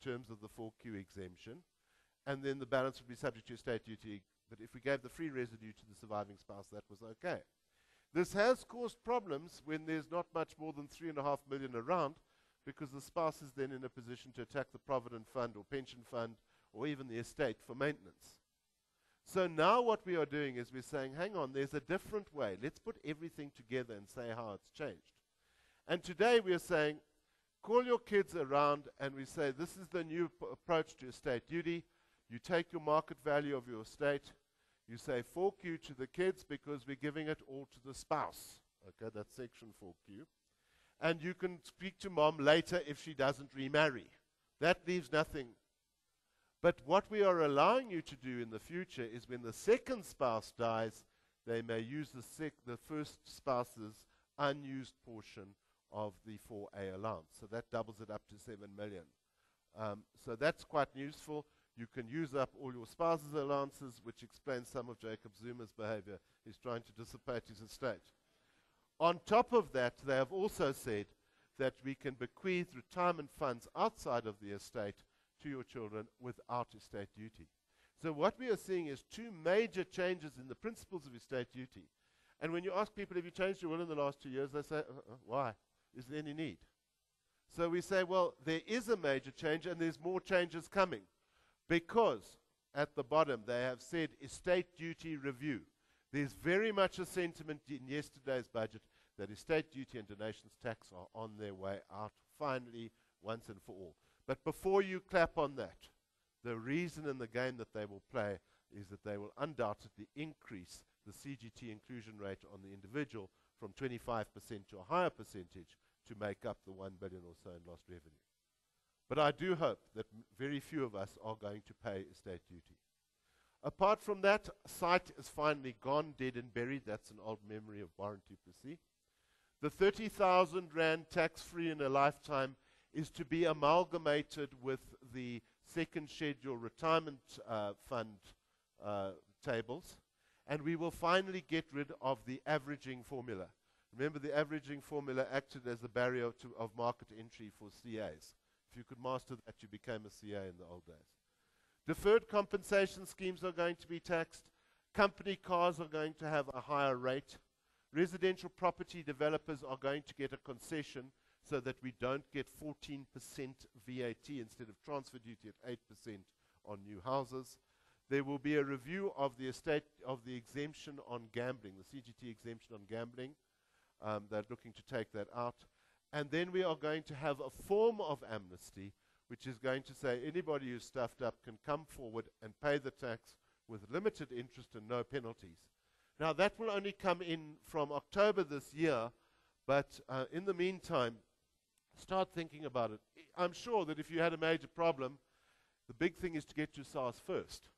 terms of the 4Q exemption, and then the balance would be subject to estate duty. But if we gave the free residue to the surviving spouse, that was okay. This has caused problems when there's not much more than 3.5 million around, because the spouse is then in a position to attack the provident fund or pension fund or even the estate for maintenance. So now what we are doing is we're saying, hang on, there's a different way. Let's put everything together and say how it's changed. And today we are saying, call your kids around and we say, this is the new approach to estate duty. You take your market value of your estate. You say 4Q to the kids because we're giving it all to the spouse. Okay, that's section 4Q. And you can speak to mom later if she doesn't remarry. That leaves nothing. But what we are allowing you to do in the future is when the second spouse dies, they may use the first spouse's unused portion of the 4A allowance. So that doubles it up to 7 million. So that's quite useful. You can use up all your spouse's allowances, which explains some of Jacob Zuma's behavior. He's trying to dissipate his estate. On top of that, they have also said that we can bequeath retirement funds outside of the estate to your children without estate duty. So what we are seeing is two major changes in the principles of estate duty. And when you ask people, have you changed your will in the last 2 years? They say, why? Is there any need? So we say, well, there is a major change and there's more changes coming. Because at the bottom they have said estate duty review. There's very much a sentiment in yesterday's budget that estate duty and donations tax are on their way out finally once and for all. But before you clap on that, the reason and the game that they will play is that they will undoubtedly increase the CGT inclusion rate on the individual from 25% to a higher percentage to make up the 1 billion or so in lost revenue. But I do hope that very few of us are going to pay estate duty. Apart from that, site is finally gone, dead and buried. That's an old memory of Warren du Plessis. The 30,000 Rand tax-free in a lifetime is to be amalgamated with the second schedule retirement fund tables, and we will finally get rid of the averaging formula. Remember, the averaging formula acted as a barrier of market entry for CAs. If you could master that, you became a CA in the old days. Deferred compensation schemes are going to be taxed. Company cars are going to have a higher rate. Residential property developers are going to get a concession so that we don't get 14% VAT instead of transfer duty at 8% on new houses. There will be a review of the estate of the exemption on gambling, the CGT exemption on gambling. They're looking to take that out. And then we are going to have a form of amnesty, which is going to say anybody who's stuffed up can come forward and pay the tax with limited interest and no penalties. Now, that will only come in from October this year, but in the meantime, start thinking about it. I'm sure that if you had a major problem, the big thing is to get to SARS first,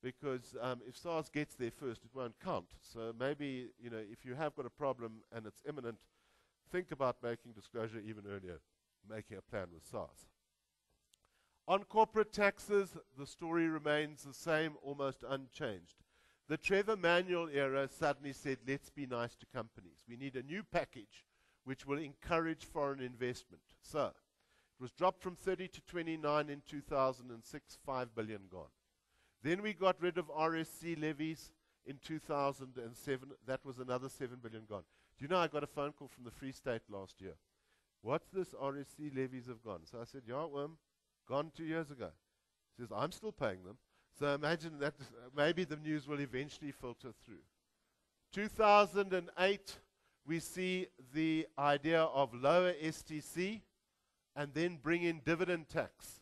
because if SARS gets there first, it won't count. So maybe, if you have got a problem and it's imminent, think about making disclosure even earlier, making a plan with SARS. On corporate taxes, the story remains the same, almost unchanged. The Trevor Manuel era suddenly said, let's be nice to companies. We need a new package which will encourage foreign investment. So, it was dropped from 30 to 29 in 2006, 5 billion gone. Then we got rid of RSC levies in 2007. That was another 7 billion gone. Do you know, I got a phone call from the Free State last year. What's this RSC levies have gone? So I said, yeah, gone 2 years ago. He says, I'm still paying them. So imagine that maybe the news will eventually filter through. 2008, we see the idea of lower STC and then bring in dividend tax,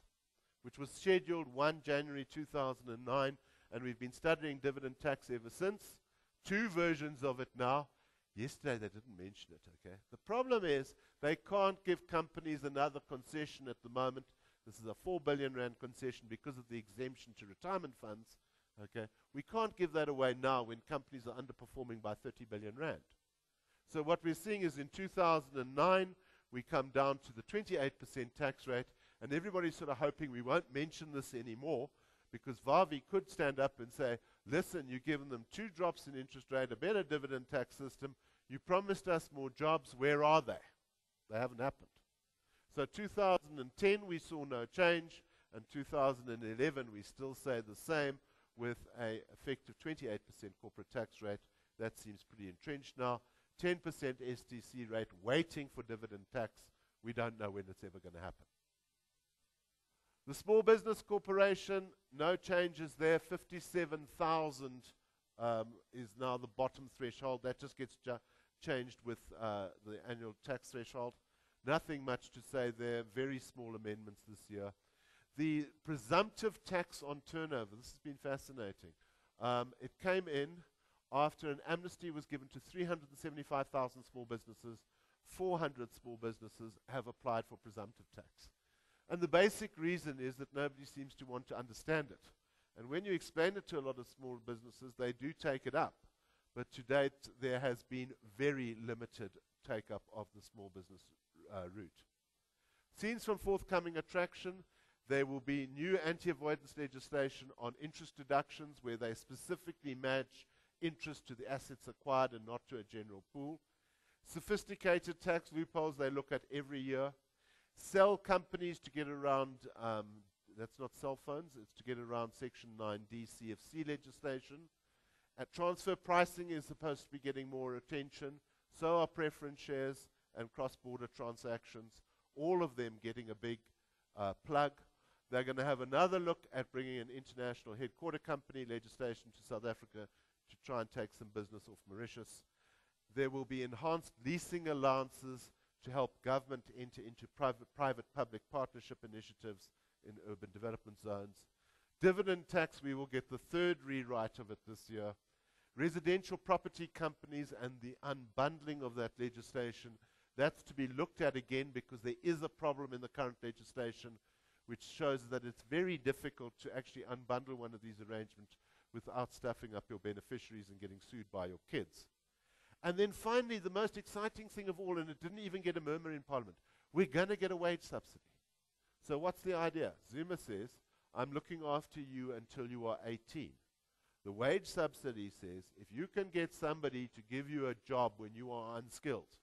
which was scheduled 1 January 2009, and we've been studying dividend tax ever since. 2 versions of it now. Yesterday they didn't mention it, okay? The problem is they can't give companies another concession at the moment. This is a 4 billion Rand concession because of the exemption to retirement funds, okay? We can't give that away now when companies are underperforming by 30 billion Rand. So what we're seeing is in 2009, we come down to the 28% tax rate, and everybody's sort of hoping we won't mention this anymore, because Vavi could stand up and say, listen, you've given them 2 drops in interest rate, a better dividend tax system, you promised us more jobs, where are they? They haven't happened. So 2010, we saw no change, And 2011, we still say the same with a effective 28% corporate tax rate. That seems pretty entrenched now. 10% STC rate waiting for dividend tax. We don't know when it's ever going to happen. The Small Business Corporation, no changes there. 57,000 is now the bottom threshold. That just gets changed with the annual tax threshold. Nothing much to say there. Very small amendments this year. The presumptive tax on turnover, this has been fascinating. It came in after an amnesty was given to 375,000 small businesses. 400 small businesses have applied for presumptive tax. And the basic reason is that nobody seems to want to understand it. And when you explain it to a lot of small businesses, they do take it up. But to date, there has been very limited take-up of the small business route. Scenes from forthcoming attraction. There will be new anti-avoidance legislation on interest deductions where they specifically match interest to the assets acquired and not to a general pool. Sophisticated tax loopholes they look at every year. Sell companies to get around, that's not cell phones, it's to get around Section 9D CFC legislation. Transfer pricing is supposed to be getting more attention. So are preference shares and cross-border transactions, all of them getting a big plug. They're going to have another look at bringing an international headquarter company legislation to South Africa to try and take some business off Mauritius. There will be enhanced leasing allowances to help government enter into private-public partnership initiatives in urban development zones. Dividend tax, we will get the third rewrite of it this year. Residential property companies and the unbundling of that legislation, that's to be looked at again because there is a problem in the current legislation which shows that it's very difficult to actually unbundle one of these arrangements without stuffing up your beneficiaries and getting sued by your kids. And then finally, the most exciting thing of all, and it didn't even get a murmur in Parliament, we're going to get a wage subsidy. So what's the idea? Zuma says, I'm looking after you until you are 18. The wage subsidy says, if you can get somebody to give you a job when you are unskilled,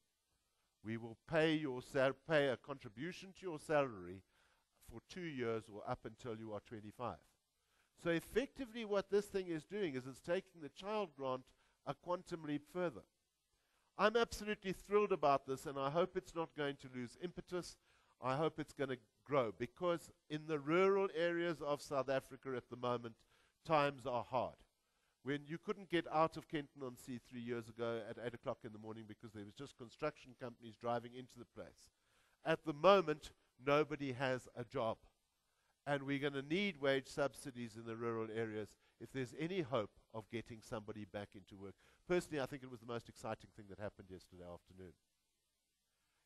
we will pay a contribution to your salary for 2 years or up until you are 25. So effectively what this thing is doing is it's taking the child grant a quantum leap further. I'm absolutely thrilled about this, and I hope it's not going to lose impetus. I hope it's going to grow, because in the rural areas of South Africa at the moment, times are hard. When you couldn't get out of Kenton-on-Sea 3 years ago at 8 o'clock in the morning because there was just construction companies driving into the place. At the moment, nobody has a job. And we're going to need wage subsidies in the rural areas if there's any hope of getting somebody back into work. Personally, I think it was the most exciting thing that happened yesterday afternoon.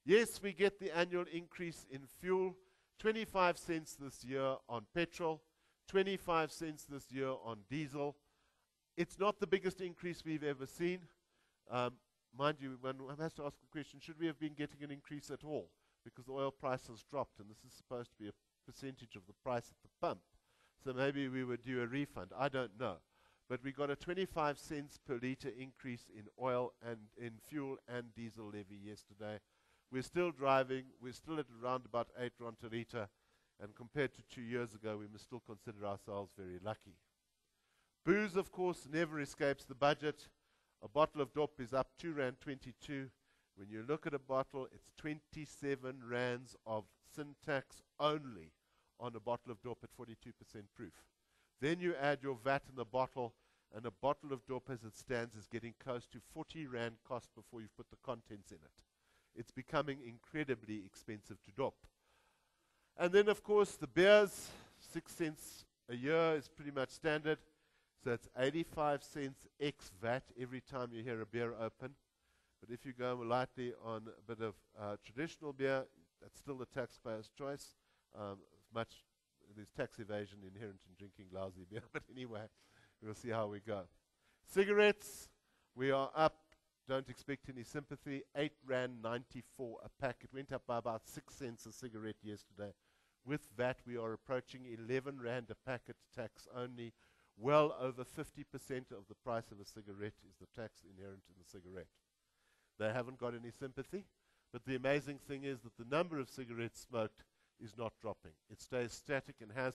Yes, we get the annual increase in fuel, 25 cents this year on petrol, 25 cents this year on diesel. It's not the biggest increase we've ever seen. Mind you, one has to ask the question, should we have been getting an increase at all? Because the oil price has dropped, and this is supposed to be a percentage of the price at the pump. So maybe we would do a refund. I don't know. But we got a 25 cents per litre increase in oil and in fuel and diesel levy yesterday. We're still driving. We're still at around about 8 rand a litre. And compared to 2 years ago, we must still consider ourselves very lucky. Booze, of course, never escapes the budget. A bottle of DOP is up 2.22 rand. When you look at a bottle, it's 27 rands of sin tax only on a bottle of DOP at 42% proof. Then you add your VAT in the bottle, and a bottle of DOP as it stands is getting close to 40 rand cost before you've put the contents in it. It's becoming incredibly expensive to DOP. And then, of course, the beers, 6 cents a year is pretty much standard. So it's 85 cents ex-VAT every time you hear a beer open. But if you go lightly on a bit of traditional beer, that's still the taxpayer's choice. There's tax evasion inherent in drinking lousy beer. But anyway, we'll see how we go. Cigarettes, we are up. Don't expect any sympathy. 8.94 rand a pack. It went up by about 6 cents a cigarette yesterday. With VAT, we are approaching 11 rand a packet tax only. Well over 50% of the price of a cigarette is the tax inherent in the cigarette. They haven't got any sympathy, but the amazing thing is that the number of cigarettes smoked is not dropping. It stays static and has